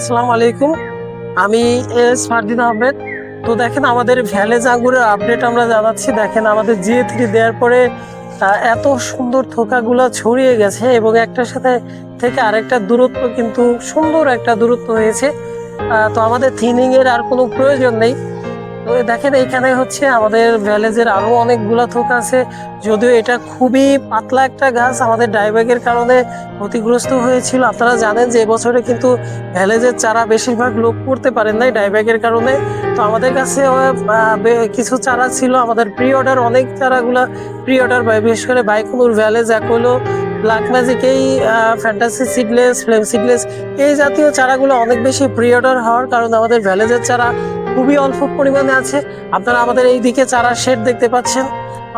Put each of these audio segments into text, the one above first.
আসসালামু আলাইকুম। আমি এস ফারদিন আহমেদ। তো দেখেন আমাদের ভ্যালেজ আঙ্গুরের আপডেট আমরা জানাচ্ছি। দেখেন আমাদের জিএ3 দেওয়ার পরে এত সুন্দর থোকাগুলো ছড়িয়ে গেছে এবং একটার সাথে থেকে আরেকটা দূরত্ব কিন্তু সুন্দর একটা দূরত্ব হয়েছে। তো আমাদের থিনিং এর আর কোনো প্রয়োজন নেই। তো দেখেন এইখানে হচ্ছে আমাদের ভ্যালেজের আরো অনেকগুলা থোক আছে। যদিও এটা খুবই পাতলা একটা গাছ, আমাদের ডাইব্যাগের কারণে ক্ষতিগ্রস্ত হয়েছিল। আপনারা জানেন যে এবছরে কিন্তু ভ্যালেজের চারা বেশিরভাগ লোক করতে পারেন নাই ডাইব্যাগের কারণে। তো আমাদের কাছে কিছু চারা ছিল, আমাদের প্রি অর্ডার অনেক চারাগুলা প্রি অর্ডার, বিশেষ করে বাইকুনুর, ভ্যালেজ, অ্যাকোলো, ব্ল্যাক ম্যাজিক, এই ফ্যান্টাসি সিডলেস, ফ্লেম সিডলেস, এই জাতীয় চারাগুলো অনেক বেশি প্রি অর্ডার হওয়ার কারণে আমাদের ভ্যালেজের চারা খুবই অল্প পরিমাণে আছে। আপনারা আমাদের এই দিকে চারা শেড দেখতে পাচ্ছেন।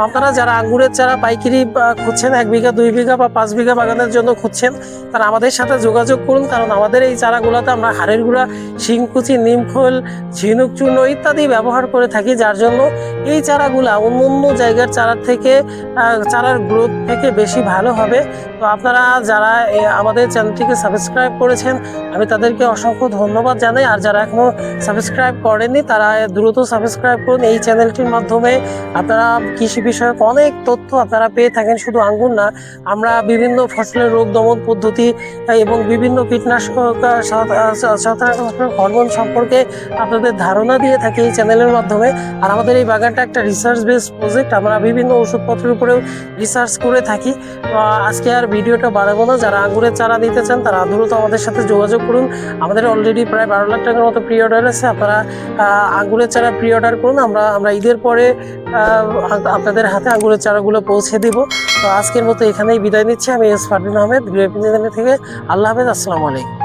আপনারা যারা আঙ্গুরের চারা পাইকারি খুঁজছেন, 1 বিঘা 2 বিঘা বা 5 বিঘা বাগানের জন্য খুঁজছেন, তারা আমাদের সাথে যোগাযোগ করুন। কারণ আমাদের এই চারাগুলোতে আমরা হাড়ের গুঁড়া, শিংকুচি, নিমখোল, ঝিনুক চূর্ণ ইত্যাদি ব্যবহার করে থাকি, যার জন্য এই চারাগুলা অন্য জায়গার চারার থেকে চারার গ্রোথ থেকে বেশি ভালো হবে। তো আপনারা যারা আমাদের চ্যানেলটিকে সাবস্ক্রাইব করেছেন, আমি তাদেরকে অসংখ্য ধন্যবাদ জানাই। আর যারা এখনো সাবস্ক্রাইব করেননি তারা দ্রুত সাবস্ক্রাইব করুন। এই চ্যানেলটির মাধ্যমে আপনারা কৃষি বিষয়ক অনেক তথ্য আপনারা পেয়ে থাকেন। শুধু আঙ্গুর না, আমরা বিভিন্ন ফসলের রোগ দমন পদ্ধতি এবং বিভিন্ন কীটনাশক, হরমোন সম্পর্কে আপনাদের ধারণা দিয়ে থাকি এই চ্যানেলের মাধ্যমে। আর আমাদের এই বাগানটা একটা রিসার্চ বেসড প্রজেক্ট, আমরা বিভিন্ন ওষুধপত্রের উপরেও রিসার্চ করে থাকি। তো আজকে আর ভিডিওটা বাড়াবো না। যারা আঙ্গুরের চারা নিতে চান তারা দ্রুত আমাদের সাথে যোগাযোগ করুন। আমাদের অলরেডি প্রায় 12 লাখ টাকার মতো প্রি অর্ডার আছে। আপনারা আঙ্গুরের চারা প্রি অর্ডার করুন। আমরা ঈদের পরে আপনাদের হাতে আঙ্গুরের চারাগুলো পৌঁছে দিব। তো আজকের মতো এখানেই বিদায় নিচ্ছি। আমি এস ফারদিন আহমেদ, গ্রেপ থেকে। আল্লাহ হাফেজ, আসসালামু আলাইকুম।